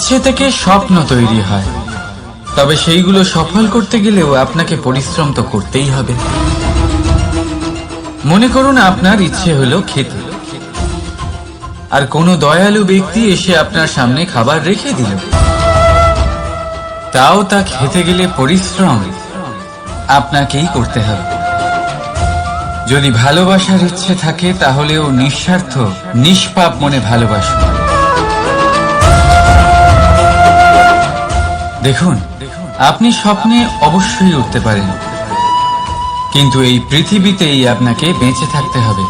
ইচ্ছে থেকে স্বপ্ন তৈরি হয়, তবে সেইগুলো সফল করতে গেলেও আপনাকে পরিশ্রম তো করতেই হবে। মনে করুন আপনার ইচ্ছে হলো খেতে, আর কোনো দয়ালু ব্যক্তি এসে আপনার সামনে খাবার রেখে দিল। তাও তা খেতে গেলে পরিশ্রম আপনাকেই করতে হবে। যদি ভালোবাসার ইচ্ছে থাকে তাহলেও নিঃস্বার্থ নিষ্পাপ মনে ভালোবাসুন। দেখুন, আপনি স্বপ্নে অবশ্যই উঠতে পারেন, কিন্তু এই পৃথিবীতেই আপনাকে বেঁচে থাকতে হবে।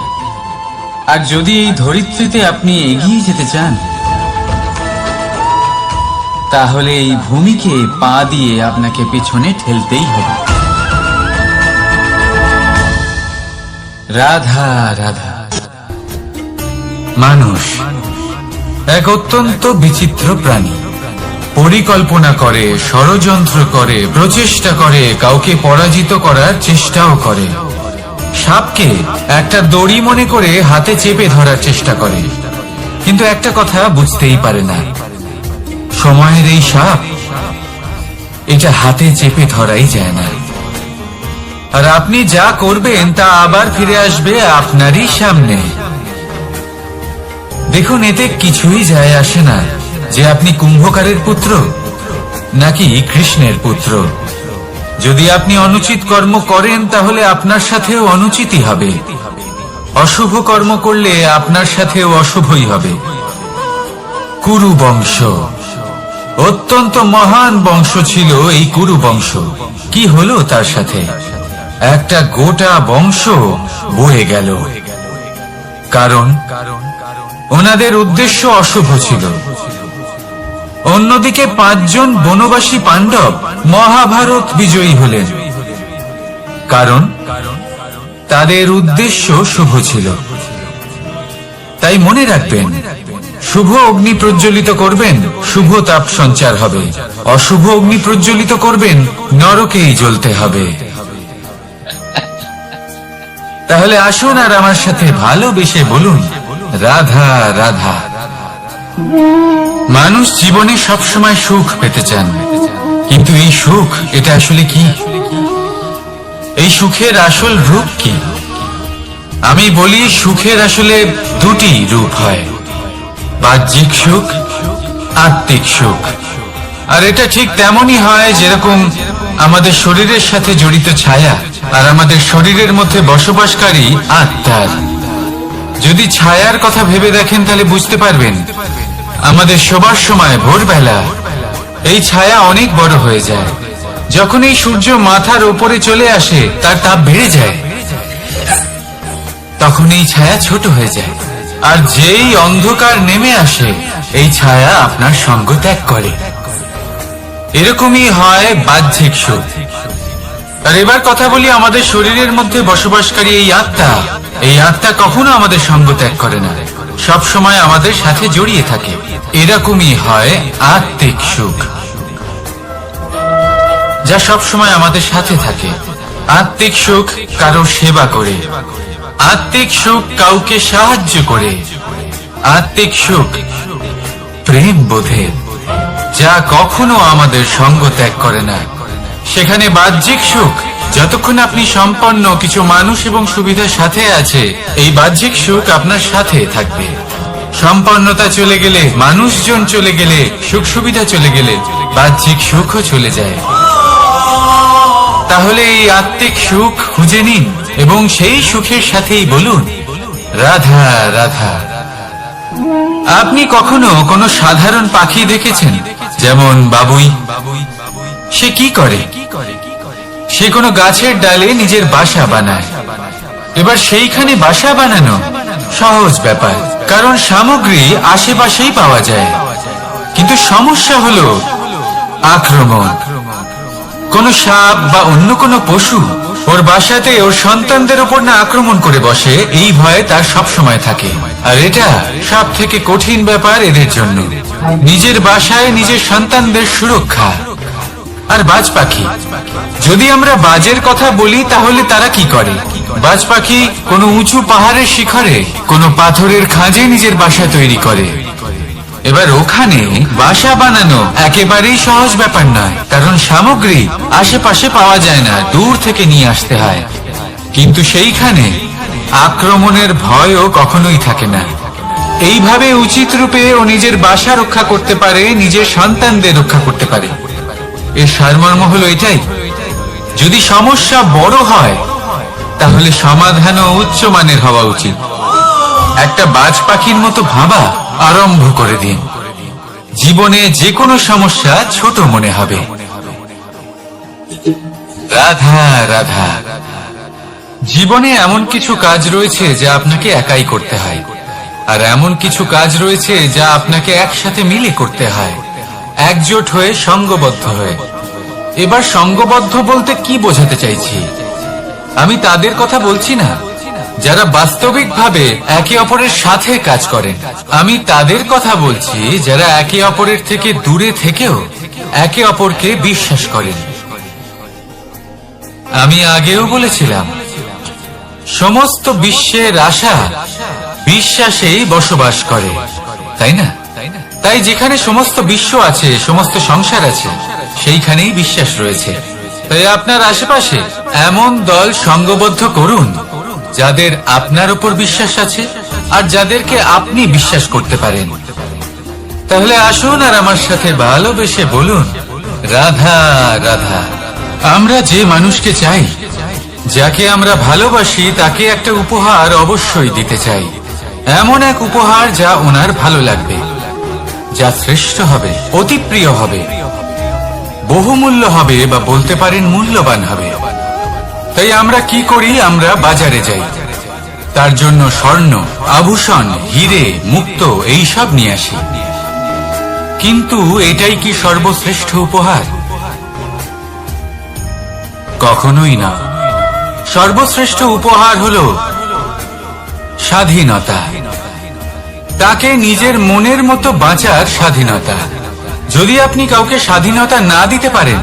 আর যদি এই ধরিত্রীতে আপনি এগিয়ে যেতে চান, তাহলে এই ভূমিকে পা দিয়ে আপনাকে পেছনে ঠেলতেই হবে। রাধা রাধা। মানুষ এক অত্যন্ত বিচিত্র প্রাণী। পরিকল্পনা করে, ষড়যন্ত্র করে, প্রচেষ্টা করে, কাউকে পরাজিত করার চেষ্টাও করে। সাপকে একটা দড়ি মনে করে হাতে চেপে ধরার চেষ্টা করে, কিন্তু একটা কথা বুঝতেই পারে না, সময়ের এই সাপ এটা হাতে চেপে ধরাই যায় না। আর আপনি যা করবেন তা আবার ফিরে আসবে আপনারই সামনে। দেখুন, এতে কিছুই যায় আসে না যে আপনি কুম্ভকারের পুত্র নাকি কৃষ্ণের পুত্র। যদি আপনি অনুচিত কর্ম করেন তাহলে আপনার সাথেও অনুচিতই হবে। অশুভ কর্ম করলে আপনার সাথেও অশুভই হবে। কুরু বংশ অত্যন্ত মহান বংশ ছিল। এই কুরু বংশ কি হলো তার সাথে? একটা গোটা বংশ বয়ে গেল, কারণ ওনাদের উদ্দেশ্য অশুভ ছিল। অন্যদিকে 5 জন বনবাসী পাণ্ডব মহাভারত বিজয়ী হলেন, কারণ তাদের উদ্দেশ্য শুভ ছিল। তাই মনে রাখবেন, শুভ অগ্নি প্রজ্বলিত করবেন, শুভ তাপ সঞ্চার হবে। অশুভ অগ্নি প্রজ্বলিত করবেন, নরকেই জ্বলতে হবে। তাহলে আসুন আর আমার সাথে ভালোবেসে বলুন, রাধা রাধা। মানুষ জীবনে সবসময় সুখ পেতে চান, কিন্তু এই সুখ এটা আসলে কি? এই সুখের আসল রূপ কি? আমি বলি, সুখের আসলে 2টি রূপ হয়, বাহ্যিক সুখ, আত্মিক সুখ। আর এটা ঠিক তেমনই হয় যেরকম আমাদের শরীরের সাথে জড়িত ছায়া আর আমাদের শরীরের মধ্যে বসবাসকারী আত্মার। যদি ছায়ার কথা ভেবে দেখেন তাহলে বুঝতে পারবেন, আমাদের শোবার সময় ভোরবেলা এই ছায়া অনেক বড় হয়ে যায়। যখন এই সূর্য মাথার উপরে চলে আসে, তার তাপ বেড়ে যায়, তখন এই ছায়া ছোট হয়ে যায়। আর যেই অন্ধকার নেমে আসে, এই ছায়া আপনার সঙ্গ ত্যাগ করে। এরকমই হয় বাহ্যিক সুখ। আর এবার কথা বলি আমাদের শরীরের মধ্যে বসবাসকারী এই আত্মা। এই আত্মা কখনো আমাদের সঙ্গ ত্যাগ করে না, সব সময় আমাদের সাথে জড়িয়ে থাকে। এরকমই হয় আত্মিক সুখ, যা সব সময় আমাদের সাথে থাকে। আত্মিক সুখ কারো সেবা করে, আত্মিক সুখ কাউকে সাহায্য করে, আত্মিক সুখ প্রেম বোধে, যা কখনো আমাদের সঙ্গ ত্যাগ করে না। সেখানে বাহ্যিক সুখ, যতক্ষণ আপনি সম্পন্ন কিছু মানুষ এবং সুবিধার সাথে আছে, এই বাহ্যিক সুখ আপনার সাথে থাকবে। সম্পন্নতা চলে গেলে, মানুষজন চলে গেলে, সুখ সুবিধা চলে গেলে, বাহ্যিক সুখও চলে যায়। তাহলে এই আত্মিক সুখ খুঁজে নিন এবং সেই সুখের সাথেই বলুন, রাধা রাধা। আপনি কখনো কোনো সাধারণ পাখি দেখেছেন? যেমন বাবুই। সে কি করে? সে কোনো গাছের ডালে নিজের বাসা বানায়। এবার সেইখানে বাসা বানানো সহজ ব্যাপার, কারণ সামগ্রী আশেপাশেই পাওয়া যায়। কিন্তু সমস্যা হলো আক্রমণ। কোন সাপ বা অন্য কোনো পশু ওর বাসাতে ওর সন্তানদের উপর না আক্রমণ করে বসে, এই ভয়ে তার সব সময় থাকে। আর এটা সব থেকে কঠিন ব্যাপার এদের জন্য, নিজের বাসায় নিজের সন্তানদের সুরক্ষা। আর বাজ পাখি, যদি আমরা বাজের কথা বলি তাহলে তারা কি করে? বাজ পাখি কোনো উঁচু পাহাড়ের শিখরে, কোনো পাথরের খাঁজে নিজের বাসা তৈরি করে। এবার ওখানে বাসা বানানো একেবারেই সহজ ব্যাপার নয়, কারণ সামগ্রী আশেপাশে পাওয়া যায় না, দূর থেকে নিয়ে আসতে হয়। কিন্তু সেইখানে আক্রমণের ভয়ও কখনোই থাকে না। এইভাবে উচিত রূপে ও নিজের বাসা রক্ষা করতে পারে, নিজের সন্তানদের রক্ষা করতে পারে। এর সারমর্ম হলো এটাই, যদি সমস্যা বড় হয় তাহলে সমাধানও উচ্চমানের হওয়া উচিত। একটা বাজ পাখির মতো ভাবা আরম্ভ করে দিন, জীবনে যে কোনো সমস্যা ছোট মনে হবে। রাধা রাধা। জীবনে এমন কিছু কাজ রয়েছে যা আপনাকে একাই করতে হয়, আর এমন কিছু কাজ রয়েছে যা আপনাকে একসাথে মিলে করতে হয়, একজোট হয়ে, সঙ্গবদ্ধ হয়ে। এবার সঙ্গবদ্ধ বলতে কি বোঝাতে চাইছি? আমি তাদের কথা বলছি না যারা বাস্তবিকভাবে একে অপরের সাথে কাজ করেন। আমি তাদের কথা বলছি যারা একে অপরের থেকে দূরে থেকেও একে অপরকে বিশ্বাস করেন। আমি আগেও বলেছিলাম, সমস্ত বিশ্বের আশা বিশ্বাসেই বসবাস করে, তাই না? তাই যেখানে সমস্ত বিশ্ব আছে, সমস্ত সংসার আছে, সেইখানেই বিশ্বাস রয়েছে। তাই আপনার আশেপাশে এমন দল সঙ্গবদ্ধ করুন যাদের আপনার উপর বিশ্বাস আছে আর যাদেরকে আপনি বিশ্বাস করতে পারেন। তাহলে আসুন আর আমার সাথে ভালোবেসে বলুন, রাধা রাধা। আমরা যে মানুষকে চাই, যাকে আমরা ভালোবাসি, তাকে একটা উপহার অবশ্যই দিতে চাই। এমন এক উপহার যা ওনার ভালো লাগবে, যা শ্রেষ্ঠ হবে, অতি প্রিয় হবে, বহুমূল্য হবে, বা বলতে পারেন মূল্যবান হবে। তাই আমরা কি করি? আমরা বাজারে যাই, তার জন্য স্বর্ণ, আভূষণ, হিরে, মুক্তো এইসব নিয়ে আসি। কিন্তু এটাই কি সর্বশ্রেষ্ঠ উপহার? কখনোই না। সর্বশ্রেষ্ঠ উপহার হলো স্বাধীনতা, তাকে নিজের মনের মতো বাঁচার স্বাধীনতা। যদি আপনি কাউকে স্বাধীনতা না দিতে পারেন,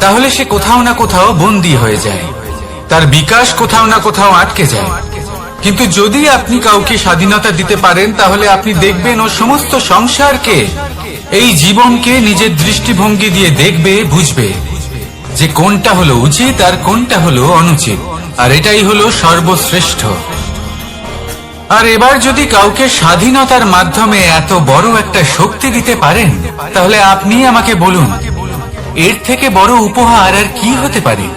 তাহলে সে কোথাও না কোথাও বন্দী হয়ে যায়, তার বিকাশ কোথাও না কোথাও আটকে যায়। কিন্তু যদি আপনি কাউকে স্বাধীনতা দিতে পারেন, তাহলে আপনি দেখবেন ও সমস্ত সংসারকে, এই জীবনকে নিজের দৃষ্টিভঙ্গি দিয়ে দেখবে, বুঝবে যে কোনটা হলো উচিত আর কোনটা হলো অনুচিত, আর এটাই হলো সর্বশ্রেষ্ঠ। আর এবার যদি কাউকে স্বাধীনতার মাধ্যমে এত বড় একটা শক্তি দিতে পারেন, তাহলে আপনি আমাকে বলুন, এর থেকে বড় উপহার আর কি হতে পারে?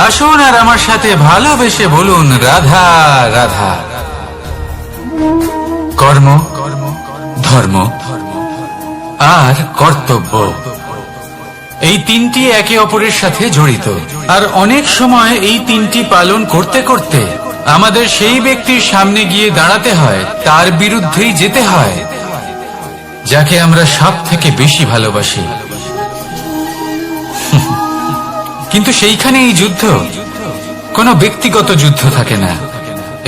আসুন আর আমার সাথে ভালোবেসে বলুন, রাধা রাধা। কর্ম, ধর্ম আর কর্তব্য, এই তিনটি একে অপরের সাথে জড়িত। আর অনেক সময় এই তিনটি পালন করতে করতে আমাদের সেই ব্যক্তির সামনে গিয়ে দাঁড়াতে হয়, তার বিরুদ্ধেই যেতে হয়, যাকে আমরা সব থেকে বেশি ভালোবাসি। কিন্তু সেইখানে এই যুদ্ধ কোনো ব্যক্তিগত যুদ্ধ থাকে না,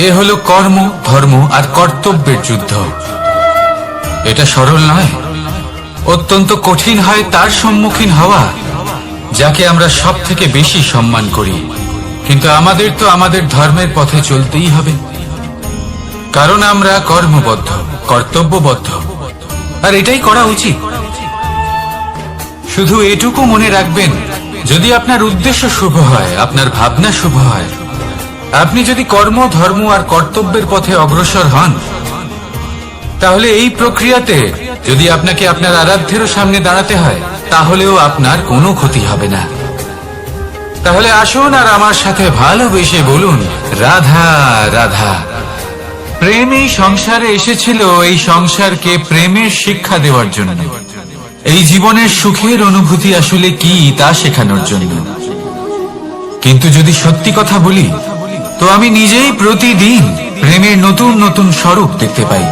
এ হলো কর্ম, ধর্ম আর কর্তব্যের যুদ্ধ। এটা সরল নয়, অত্যন্ত কঠিন হয় তার সম্মুখীন হওয়া যাকে আমরা সব থেকে বেশি সম্মান করি। কিন্তু আমাদের তো আমাদের ধর্মের পথে চলতেই হবে, কারণ আমরা কর্মবদ্ধ, কর্তব্যবদ্ধ, আর এটাই করা উচিত। শুধু এটুকু মনে রাখবেন, যদি আপনার উদ্দেশ্য শুভ হয়, আপনার ভাবনা শুভ হয়, আপনি যদি কর্ম, ধর্ম আর কর্তব্যের পথে অগ্রসর হন, তাহলে এই প্রক্রিয়াতে যদি আপনাকে আপনার আরাধ্যেরও সামনে দাঁড়াতে হয়, তাহলেও আপনার কোনো ক্ষতি হবে না। তাহলে আসুন আর আমার সাথে ভালোবেসে বলুন, রাধা রাধা। প্রেম এই সংসারে এসেছিল এই সংসারকে প্রেমের শিক্ষা দেওয়ার জন্য, এই জীবনের সুখের অনুভূতি আসলে কি তা শেখানোর জন্য। কিন্তু যদি সত্যি কথা বলি, তো আমি নিজেই প্রতিদিন প্রেমের নতুন নতুন স্বরূপ দেখতে পাই,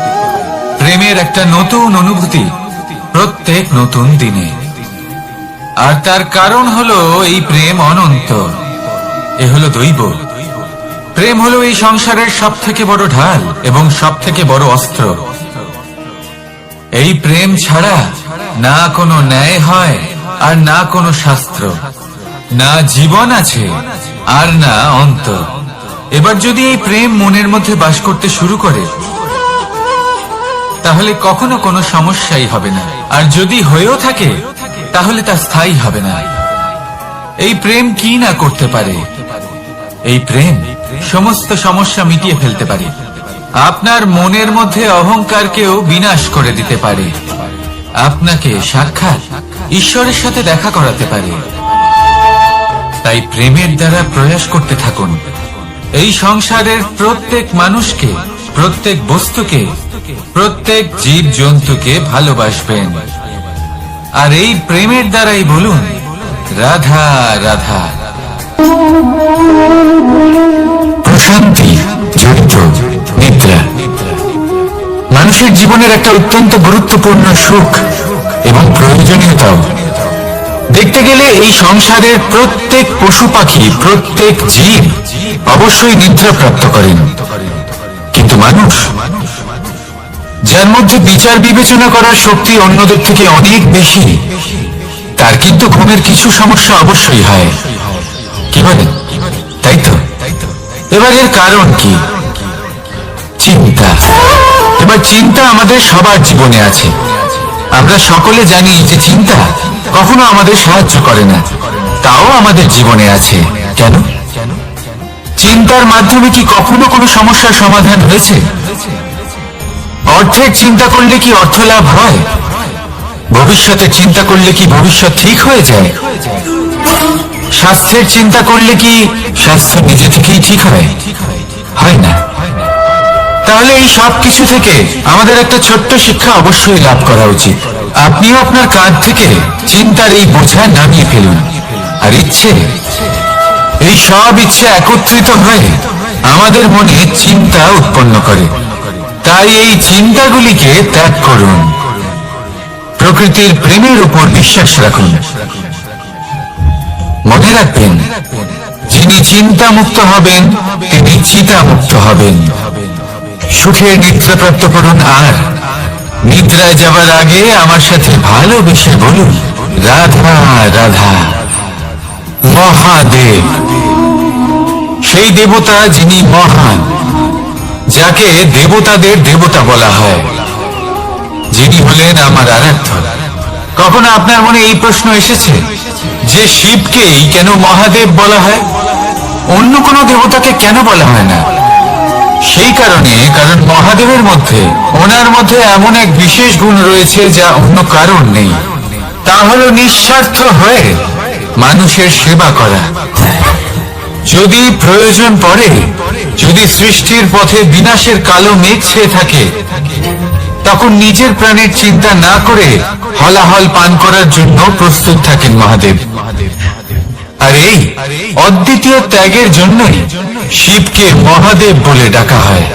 প্রেমের একটা নতুন অনুভূতি প্রত্যেক নতুন দিনে। আর তার কারণ হলো এই প্রেম অনন্ত, এ হলো দৈব। প্রেম হলো এই সংসারের সব থেকে বড় ঢাল এবং সব থেকে বড় অস্ত্র। এই প্রেম ছাড়া না কোনো ন্যায় হয় আর না কোনো শাস্ত্র, না জীবন আছে আর না অন্ত। এবার যদি এই প্রেম মনের মধ্যে বাস করতে শুরু করে, তাহলে কখনো কোনো সমস্যাই হবে না, আর যদি হয়েও থাকে তাহলে তা স্থায়ী হবে না। এই প্রেম কি না করতে পারে? এই প্রেম সমস্ত সমস্যা মিটিয়ে ফেলতে পারে, আপনার মনের মধ্যে অহংকারকেও বিনাশ করে দিতে পারে, আপনাকে সাক্ষাৎ ঈশ্বরের সাথে দেখা করাতে পারে। তাই প্রেমের দ্বারা প্রয়াস করতে থাকুন। এই সংসারের প্রত্যেক মানুষকে, প্রত্যেক বস্তুকে, প্রত্যেক জীব জন্তুকে ভালোবাসবেন, আর এই প্রেমের দ্বারাই বলুন রাধা রাধা। প্রশান্তি, যুদ্ধ, নিদ্রা মানুষের জীবনের একটা অত্যন্ত গুরুত্বপূর্ণ সুখ এবং প্রয়োজনীয়তাও। দেখতে গেলে এই সংসারের প্রত্যেক পশু পাখি, প্রত্যেক জীব অবশ্যই নিদ্রা প্রাপ্ত করেন, কিন্তু মানুষ, যার মধ্যে বিচার বিবেচনা করার শক্তি অন্যদের থেকে অনেক বেশি, তার কিন্তু ঘুমের কিছু সমস্যা অবশ্যই হয়। কি বলেন? তাই তো। এবার এর কারণ কি? চিন্তা। এবার চিন্তা আমাদের সবার জীবনে আছে। আমরা সকলে জানি যে চিন্তা কখনো আমাদের সাহায্য করে না, তাও আমাদের জীবনে আছে। কেন? চিন্তার মাধ্যমে কি কখনো কোনো সমস্যার সমাধান হয়েছে? অর্থের চিন্তা করলে কি অর্থ লাভ হয়? ভবিষ্যতের চিন্তা করলে কি ভবিষ্যৎ ঠিক হয়ে যায়? স্বাস্থ্যের চিন্তা করলে কি স্বাস্থ্য নিজে থেকেই ঠিক হয়? হয় না। তাহলে এই সব কিছু থেকে আমাদের একটা ছোট্ট শিক্ষা অবশ্যই লাভ করা উচিত। আপনিও আপনার কাঁধ থেকে চিন্তার এই বোঝা নামিয়ে ফেলুন, আর ইচ্ছে, এই সব ইচ্ছে একত্রিত হয়ে আমাদের মনে চিন্তা উৎপন্ন করে। তাই এই চিন্তাগুলিকে ত্যাগ করুন, প্রকৃতির প্রেমের উপর বিশ্বাস রাখুন। মনে রাখবেন, যিনি চিন্তা মুক্ত হবেন তিনি চিতা মুক্ত হবেন। সুখের নিদ্রা প্রাপ্ত করুন, আর নিদ্রায় যাবার আগে আমার সাথে ভালোবেসে বলুন রাধা রাধা। মহাদেব, সেই দেবতা যিনি মহান, যাকে দেবতাদের দেবতা বলা হয়, যিনি হলেন আমার আরাধ্য। কখনো আপনার মনে এই প্রশ্ন এসেছে যে শিবকেই কেন মহাদেব বলা হয়, অন্য কোনো দেবতাকে কেন বলা হয় না? সেই কারণে, কারণ মহাদেবের মধ্যে, ওনার মধ্যে এমন এক বিশেষ গুণ রয়েছে যা অন্য কারণ নেই। তা হলো নিঃস্বার্থ হয়ে মানুষের সেবা করা। যদি প্রয়োজন পড়ে, যদি সৃষ্টির পথে বিনাশের কালো মেঘ ছেয়ে থাকে, তখন নিজের প্রাণের চিন্তা না করে হলাহল পান করার জন্য প্রস্তুত থাকেন মহাদেব। আর এই অদ্বিতীয় ত্যাগের জন্যই শিবকে মহাদেব বলে ডাকা হয়।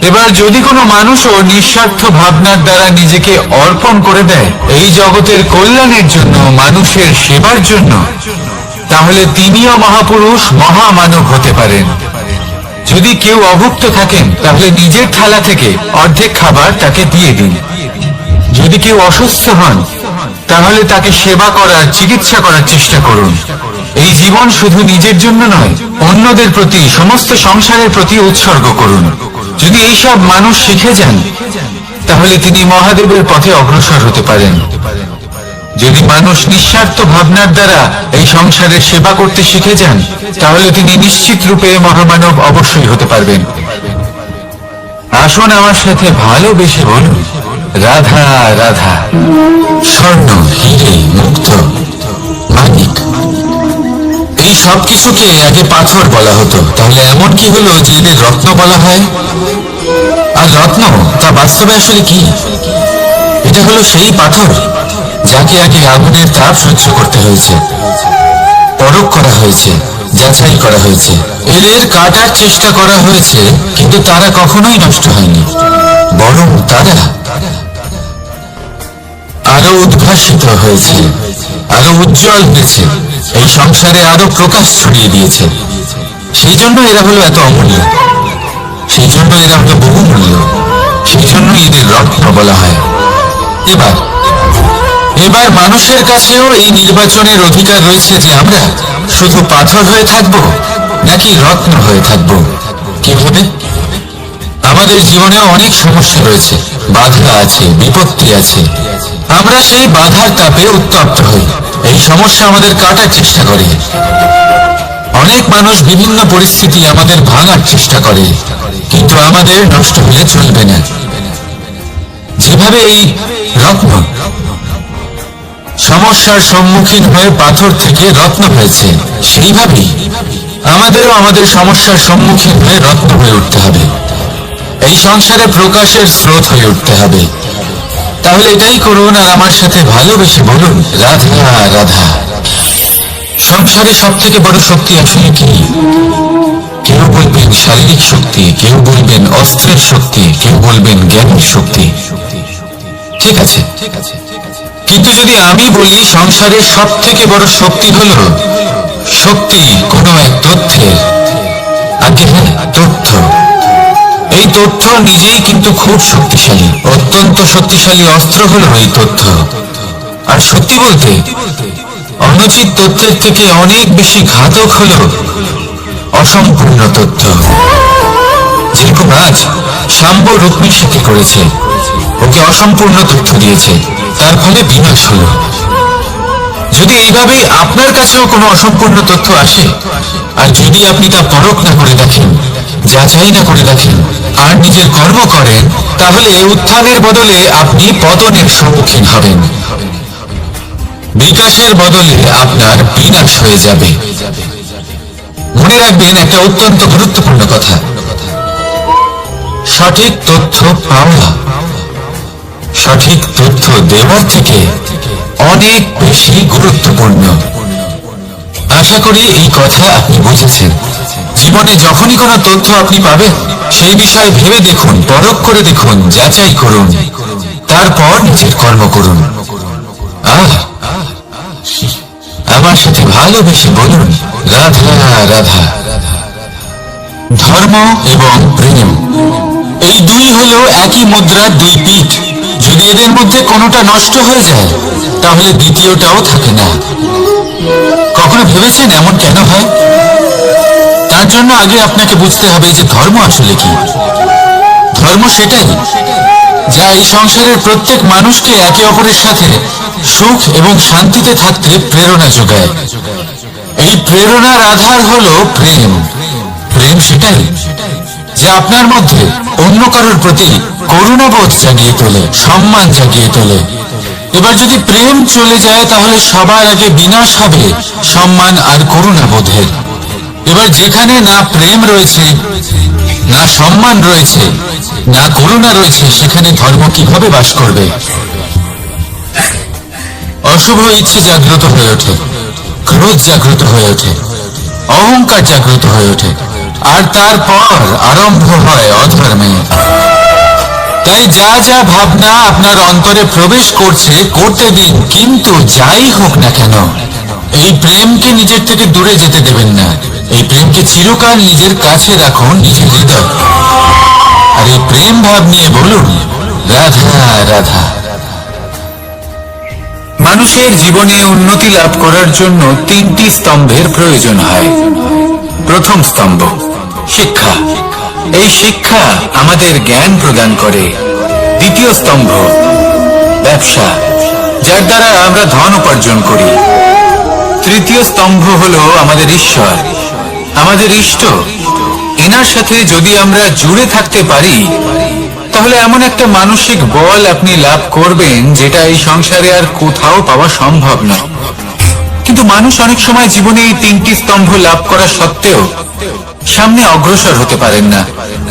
এবার যদি কোনো মানুষও নিঃস্বার্থ ভাবনার দ্বারা নিজেকে অর্পণ করে দেয় এই জগতের কল্যাণের জন্য, মানুষের সেবার জন্য, তাহলে তিনিও মহাপুরুষ, মহামানব হতে পারেন। যদি কেউ অভুক্ত থাকেন, তাহলে নিজের থালা থেকে অর্ধেক খাবার তাকে দিয়ে দিন। যদি কেউ অসুস্থ হন, তাহলে তাকে সেবা করার, চিকিৎসা করার চেষ্টা করুন। এই জীবন শুধু নিজের জন্য নয়, অন্যদের প্রতি, সমস্ত সংসারের প্রতি উৎসর্গ করুন। যদি এইসব মানুষ শিখে যান, তাহলে তিনি মহাদেবের পথে অগ্রসর হতে পারেন। যদি মানুষ নিঃস্বার্থ ভাবনার দ্বারা এই সংসারের সেবা করতে শিখে যান, তাহলে তিনি নিশ্চিত রূপে মহামানব অবশ্যই হতে পারবেন। আসুন আমার সাথে ভালোবেসে বলুন রাধা রাধা। স্বর্ণ, হিরে, মুক্ত, মানিক, এই সব কিছুকে আগে পাথর বলা হতো। তাহলে এমন কি হলো যে এদের রত্ন বলা হয়? আর রত্ন তা বাস্তবে আসলে কি? এটা হলো সেই পাথর যাকে আগে আগুনের তাপ সহ্য করতে হয়েছে, পরখ করা হয়েছে, যাচাই করা হয়েছে, এদের কাটার চেষ্টা করা হয়েছে, কিন্তু তারা কখনোই নষ্ট হয়নি, বরং তারা আরো উদ্ভাসিত হয়েছে, আরো উজ্জ্বল হয়েছে, এই সংসারে আরো প্রকাশ ছড়িয়ে দিয়েছে। সেই জন্য এরা হলো এত অমূল্য, সেই জন্য এরা হলো বহুমূল্য, সেই জন্য এদের রত্ন বলা হয়। এবার মানুষের কাছেও এই নির্বাচনের অধিকার রয়েছে যে আমরা শুধু পাথর হয়ে থাকবো নাকি রত্ন হয়ে থাকবো। কিভাবে? আমাদের জীবনেও অনেক সমস্যা রয়েছে, বাধা আছে, বিপত্তি আছে। আমরা সেই বাধার তাপে উত্তপ্ত হই, এই সমস্যা আমাদের কাটার চেষ্টা করে। অনেক মানুষ বিভিন্ন পরিস্থিতি আমাদের ভাঙার চেষ্টা করে, কিন্তু আমাদের নষ্ট হলে চলবে না। যেভাবে এই রত্ন সমস্যার সম্মুখীন হয়ে পাথর থেকে রত্ন হয়েছে, সেইভাবেই আমাদেরও আমাদের সমস্যার সম্মুখীন হয়ে রত্ন হয়ে উঠতে হবে। এই সংসারে প্রকাশের স্রোত হয়ে উঠতে হবে। তাহলে এটাই করুন আর আমার সাথে ভালোবেসে বলুন, রাধা রাধা। সংসারে সব থেকে বড় শক্তি আসলে কি? কেউ বলবেন শারীরিক শক্তি, কেউ বলবেন অস্ত্রের শক্তি, কেউ বলবেন জ্ঞানের শক্তি। ঠিক আছে, কিন্তু যদি আমি বলি সংসারের সব থেকে বড় শক্তি হলো শক্তি কোনো এক তথ্যের, আগে হ্যাঁ, তথ্য। এই তথ্য নিজেই কিন্তু খুব শক্তিশালী, অত্যন্ত শক্তিশালী অস্ত্র হলো এই তথ্য। আর সত্যি বলতে অনুচিত তথ্যের থেকে অনেক বেশি ঘাতক হলো অসম্পূর্ণ তথ্য। যেরকম আজ শাম্ব রুক্মির সাথে করেছে, ওকে অসম্পূর্ণ তথ্য দিয়েছে, তার ফলে বিনাশ হলো। যদি এইভাবে আপনার কাছেও কোনো অসম্পূর্ণ তথ্য আসে, আর যদি আপনি তা পরখ না করে দেখেন, যাচাই না করে দেখেন, আর নিজের কর্ম করেন, তাহলে উত্থানের বদলে আপনি পতনের সম্মুখীন হবেন। বিকাশের বদলে আপনার বিনাশ হয়ে যাবে। মনে রাখবেন একটা অত্যন্ত গুরুত্বপূর্ণ কথা, সঠিক তথ্য পাওয়া সঠিক তথ্য দেওয়ার থেকে অনেক বেশি গুরুত্বপূর্ণ। আশা করি এই কথা আপনি বুঝেছেন। জীবনে যখনই কোনো তথ্য আপনি পাবেন, সেই বিষয়ে ভেবে দেখুন, পরখ করে দেখুন, যাচাই করুন, তারপর নিজের কর্ম করুন। আমার সাথে ভালোবেসে বলুন, রাধা রাধা। ধর্ম এবং প্রেম, এই দুই হলো একই মুদ্রার দুই পিঠ। যদি এদের মধ্যে কোনোটা নষ্ট হয়ে যায়, তাহলে দ্বিতীয়টাও থাকে না। কখনো ভেবেছেন এমন কেন হয়? তার জন্য আগে আপনাকে বুঝতে হবে যে ধর্ম আসলে কি। ধর্ম সেটাই যা এই সংসারের প্রত্যেক মানুষকে একে অপরের সাথে সুখ এবং শান্তিতে থাকতে প্রেরণা যোগায়। এই প্রেরণার আধার হলো প্রেম। প্রেম সেটাই যা আপনার মধ্যে অন্য কারোর প্রতি করুণাবোধ জাগিয়ে তোলে, সম্মান জাগিয়ে তোলে। এবার যদি প্রেম চলে যায়, তাহলে সবার আগে বিনাশ হবে সম্মান আর করুণাবোধের। এবার যেখানে না প্রেম রয়েছে, না সম্মান রয়েছে, না করুণা রয়েছে, সেখানে ধর্ম কিভাবে বাস করবে? অশুভ ইচ্ছে জাগ্রত হয়ে ওঠে, ক্রোধ জাগ্রত হয়ে ওঠে, অহংকার জাগ্রত হয়ে ওঠে, আর তারপর আরম্ভ হয় অধর্মে। তাই যা যা ভাবনা আপনার অন্তরে প্রবেশ করছে, করতে দিন, কিন্তু যাই হোক না কেন, এই প্রেমকে নিজের থেকে দূরে যেতে দেবেন না। এই প্রেমকে চিরকাল নিজের কাছে রাখুন, নিজের হৃদয়। আর এই প্রেম ভাব নিয়ে বলুন, রাধা রাধা। মানুষের জীবনে উন্নতি লাভ করার জন্য তিনটি স্তম্ভের প্রয়োজন হয়। প্রথম স্তম্ভ শিক্ষা। এই শিক্ষা আমাদের জ্ঞান প্রদান করে। দ্বিতীয় স্তম্ভ ব্যবসা, যার দ্বারা আমরা ধন উপার্জন করি। তৃতীয় স্তম্ভ হলো আমাদের ঈশ্বর, আমাদের ইষ্ট। এনার সাথে যদি আমরা জুড়ে থাকতে পারি, তাহলে এমন একটা মানসিক বল আপনি লাভ করবেন, যেটা এই সংসারে আর কোথাও পাওয়া সম্ভব নয়। কিন্তু মানুষ অনেক সময় জীবনে এই তিনটি স্তম্ভ লাভ করা সত্ত্বেও সামনে অগ্রসর হতে পারেন না।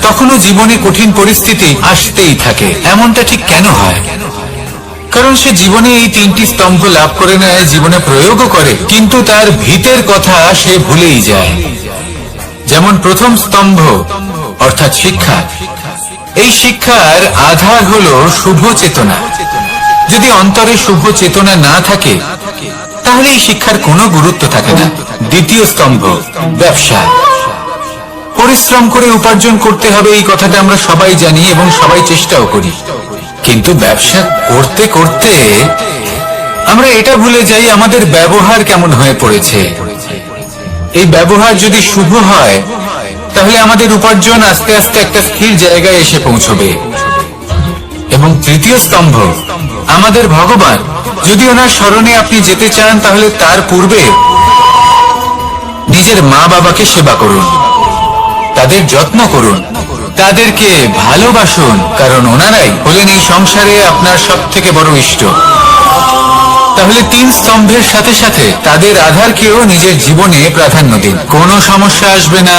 তখনও জীবনে কঠিন পরিস্থিতি আসতেই থাকে। এমনটা ঠিক কেন হয়? কারণ সে জীবনে এই তিনটি স্তম্ভ লাভ করে নেয়, জীবনে প্রয়োগও করে, কিন্তু তার ভিতের কথা সে ভুলেই যায়। যেমন প্রথম স্তম্ভ অর্থাৎ শিক্ষা। এই শিক্ষার আধার হলো শুভ চেতনা। যদি অন্তরে শুভ চেতনা না থাকে, তাহলে এই শিক্ষার কোনো গুরুত্ব থাকে না। দ্বিতীয় স্তম্ভ ব্যবসা। পরিশ্রম করে উপার্জন করতে হবে, এই কথাটা আমরা সবাই জানি এবং সবাই চেষ্টাও করি। কিন্তু ব্যবসা করতে করতে আমরা এটা ভুলে যাই আমাদের ব্যবহার কেমন হয়ে পড়েছে। এই ব্যবহার যদি শুভ হয়, তাহলে আমাদের উপার্জন আস্তে আস্তে একটা স্থির জায়গায় এসে পৌঁছবে। এবং তৃতীয় স্তম্ভ আমাদের ভগবান। যদি ওনার স্মরণে আপনি যেতে চান তাহলে তার পূর্বে নিজের মা বাবাকে সেবা করুন, তাদের যত্ন করুন, তাদেরকে ভালোবাসুন, কারণ ওনারাই হলেন এই সংসারে আপনার সবথেকে বড় ইষ্ট। তাহলে 3 স্তম্ভের সাথে সাথে তাদের আধারকেও নিজের জীবনে প্রাধান্য দিন। কোনো সমস্যা আসবে না।